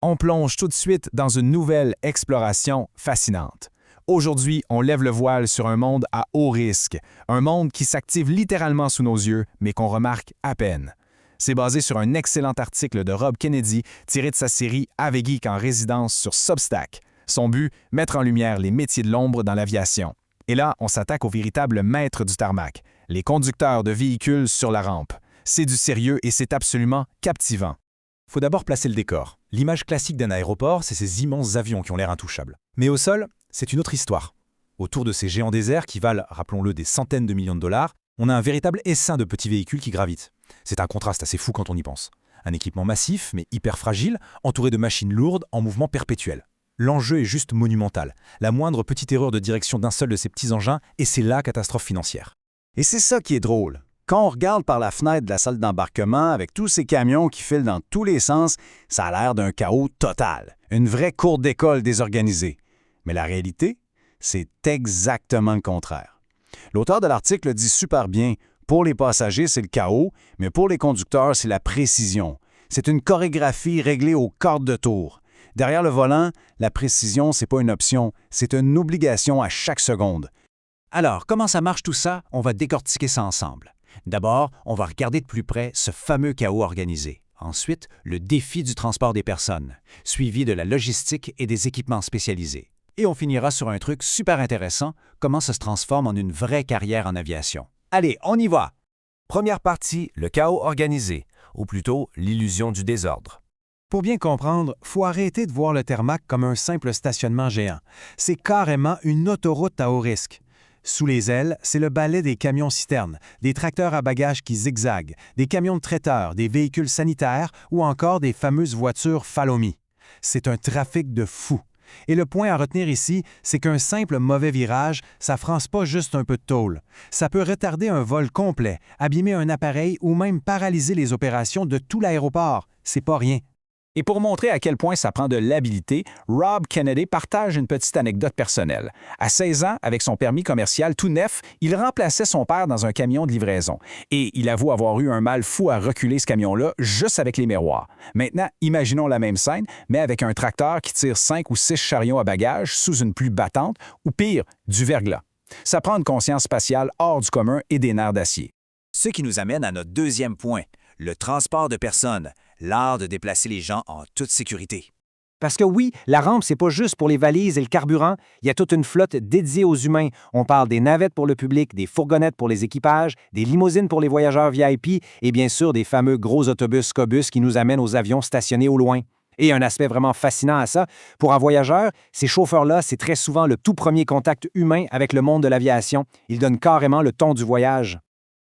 On plonge tout de suite dans une nouvelle exploration fascinante. Aujourd'hui, on lève le voile sur un monde à haut risque, un monde qui s'active littéralement sous nos yeux, mais qu'on remarque à peine. C'est basé sur un excellent article de Rob Kennedy tiré de sa série Ave Geek en résidence sur Substack. Son but, mettre en lumière les métiers de l'ombre dans l'aviation. Et là, on s'attaque aux véritables maîtres du tarmac, les conducteurs de véhicules sur la rampe. C'est du sérieux et c'est absolument captivant. Faut d'abord placer le décor. L'image classique d'un aéroport, c'est ces immenses avions qui ont l'air intouchables. Mais au sol, c'est une autre histoire. Autour de ces géants déserts qui valent, rappelons-le, des centaines de millions de dollars, on a un véritable essaim de petits véhicules qui gravitent. C'est un contraste assez fou quand on y pense. Un équipement massif, mais hyper fragile, entouré de machines lourdes en mouvement perpétuel. L'enjeu est juste monumental. La moindre petite erreur de direction d'un seul de ces petits engins, et c'est la catastrophe financière. Et c'est ça qui est drôle. Quand on regarde par la fenêtre de la salle d'embarquement avec tous ces camions qui filent dans tous les sens, ça a l'air d'un chaos total. Une vraie cour d'école désorganisée. Mais la réalité, c'est exactement le contraire. L'auteur de l'article dit super bien, pour les passagers, c'est le chaos, mais pour les conducteurs, c'est la précision. C'est une chorégraphie réglée au quart de tour. Derrière le volant, la précision, c'est pas une option, c'est une obligation à chaque seconde. Alors, comment ça marche tout ça? On va décortiquer ça ensemble. D'abord, on va regarder de plus près ce fameux chaos organisé. Ensuite, le défi du transport des personnes, suivi de la logistique et des équipements spécialisés. Et on finira sur un truc super intéressant, comment ça se transforme en une vraie carrière en aviation. Allez, on y va! Première partie, le chaos organisé, ou plutôt l'illusion du désordre. Pour bien comprendre, faut arrêter de voir le tarmac comme un simple stationnement géant. C'est carrément une autoroute à haut risque. Sous les ailes, c'est le balai des camions-citernes, des tracteurs à bagages qui zigzaguent, des camions de traiteurs, des véhicules sanitaires ou encore des fameuses voitures Follow Me. C'est un trafic de fou. Et le point à retenir ici, c'est qu'un simple mauvais virage, ça france pas juste un peu de tôle. Ça peut retarder un vol complet, abîmer un appareil ou même paralyser les opérations de tout l'aéroport. C'est pas rien. Et pour montrer à quel point ça prend de l'habileté, Rob Kennedy partage une petite anecdote personnelle. À 16 ans, avec son permis commercial tout neuf, il remplaçait son père dans un camion de livraison. Et il avoue avoir eu un mal fou à reculer ce camion-là juste avec les miroirs. Maintenant, imaginons la même scène, mais avec un tracteur qui tire 5 ou 6 chariots à bagages sous une pluie battante, ou pire, du verglas. Ça prend une conscience spatiale hors du commun et des nerfs d'acier. Ce qui nous amène à notre deuxième point, le transport de personnes, l'art de déplacer les gens en toute sécurité. Parce que oui, la rampe, c'est pas juste pour les valises et le carburant, il y a toute une flotte dédiée aux humains. On parle des navettes pour le public, des fourgonnettes pour les équipages, des limousines pour les voyageurs VIP et bien sûr des fameux gros autobus Scobus qui nous amènent aux avions stationnés au loin. Et un aspect vraiment fascinant à ça, pour un voyageur, ces chauffeurs-là, c'est très souvent le tout premier contact humain avec le monde de l'aviation. Ils donnent carrément le ton du voyage.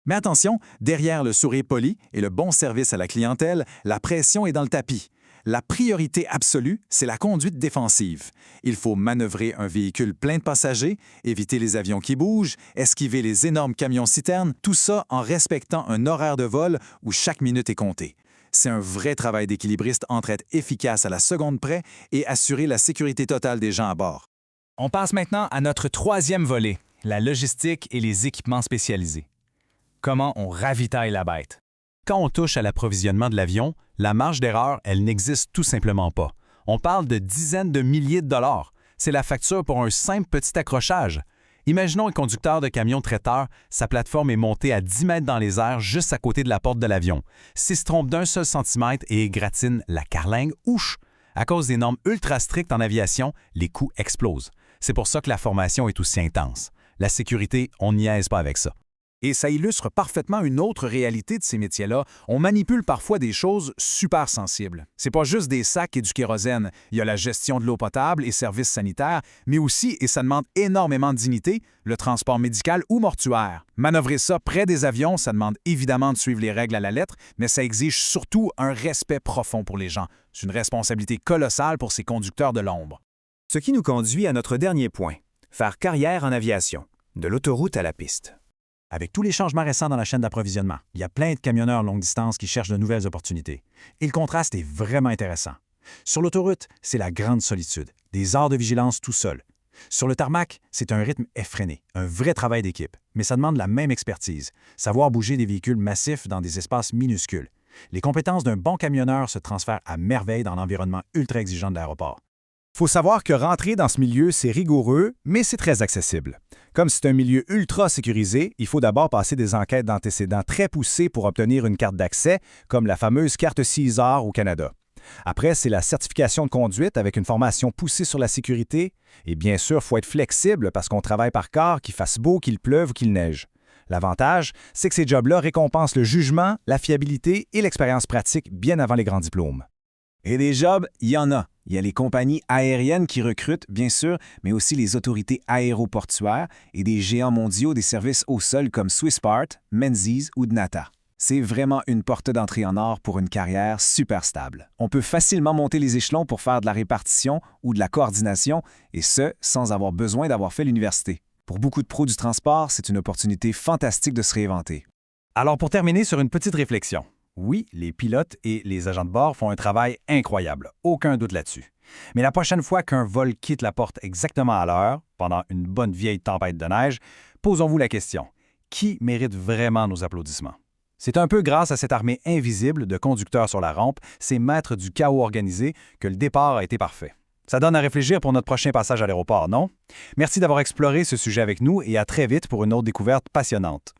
Mais attention, derrière le sourire poli et le bon service à la clientèle, la pression est dans le tapis. La priorité absolue, c'est la conduite défensive. Il faut manœuvrer un véhicule plein de passagers, éviter les avions qui bougent, esquiver les énormes camions-citernes, tout ça en respectant un horaire de vol où chaque minute est comptée. C'est un vrai travail d'équilibriste entre être efficace à la seconde près et assurer la sécurité totale des gens à bord. On passe maintenant à notre troisième volet, la logistique et les équipements spécialisés. Comment on ravitaille la bête. Quand on touche à l'approvisionnement de l'avion, la marge d'erreur, elle n'existe tout simplement pas. On parle de dizaines de milliers de dollars. C'est la facture pour un simple petit accrochage. Imaginons un conducteur de camion traiteur, sa plateforme est montée à 10 mètres dans les airs juste à côté de la porte de l'avion. S'il se trompe d'un seul centimètre et égratine la carlingue, ouch! À cause des normes ultra strictes en aviation, les coûts explosent. C'est pour ça que la formation est aussi intense. La sécurité, on n'y aise pas avec ça. Et ça illustre parfaitement une autre réalité de ces métiers-là. On manipule parfois des choses super sensibles. C'est pas juste des sacs et du kérosène. Il y a la gestion de l'eau potable et services sanitaires, mais aussi, et ça demande énormément de dignité, le transport médical ou mortuaire. Manœuvrer ça près des avions, ça demande évidemment de suivre les règles à la lettre, mais ça exige surtout un respect profond pour les gens. C'est une responsabilité colossale pour ces conducteurs de l'ombre. Ce qui nous conduit à notre dernier point, faire carrière en aviation, de l'autoroute à la piste. Avec tous les changements récents dans la chaîne d'approvisionnement, il y a plein de camionneurs longue distance qui cherchent de nouvelles opportunités. Et le contraste est vraiment intéressant. Sur l'autoroute, c'est la grande solitude, des heures de vigilance tout seul. Sur le tarmac, c'est un rythme effréné, un vrai travail d'équipe, mais ça demande la même expertise, savoir bouger des véhicules massifs dans des espaces minuscules. Les compétences d'un bon camionneur se transfèrent à merveille dans l'environnement ultra exigeant de l'aéroport. Faut savoir que rentrer dans ce milieu, c'est rigoureux, mais c'est très accessible. Comme c'est un milieu ultra sécurisé, il faut d'abord passer des enquêtes d'antécédents très poussées pour obtenir une carte d'accès, comme la fameuse carte CISAR au Canada. Après, c'est la certification de conduite avec une formation poussée sur la sécurité. Et bien sûr, il faut être flexible parce qu'on travaille par quart, qu'il fasse beau, qu'il pleuve ou qu'il neige. L'avantage, c'est que ces jobs-là récompensent le jugement, la fiabilité et l'expérience pratique bien avant les grands diplômes. Et des jobs, il y en a. Il y a les compagnies aériennes qui recrutent, bien sûr, mais aussi les autorités aéroportuaires et des géants mondiaux des services au sol comme Swisspart, Menzies ou Dnata. C'est vraiment une porte d'entrée en or pour une carrière super stable. On peut facilement monter les échelons pour faire de la répartition ou de la coordination, et ce, sans avoir besoin d'avoir fait l'université. Pour beaucoup de pros du transport, c'est une opportunité fantastique de se réinventer. Alors pour terminer sur une petite réflexion. Oui, les pilotes et les agents de bord font un travail incroyable, aucun doute là-dessus. Mais la prochaine fois qu'un vol quitte la porte exactement à l'heure, pendant une bonne vieille tempête de neige, posons-vous la question, qui mérite vraiment nos applaudissements? C'est un peu grâce à cette armée invisible de conducteurs sur la rampe, ces maîtres du chaos organisé, que le départ a été parfait. Ça donne à réfléchir pour notre prochain passage à l'aéroport, non? Merci d'avoir exploré ce sujet avec nous et à très vite pour une autre découverte passionnante.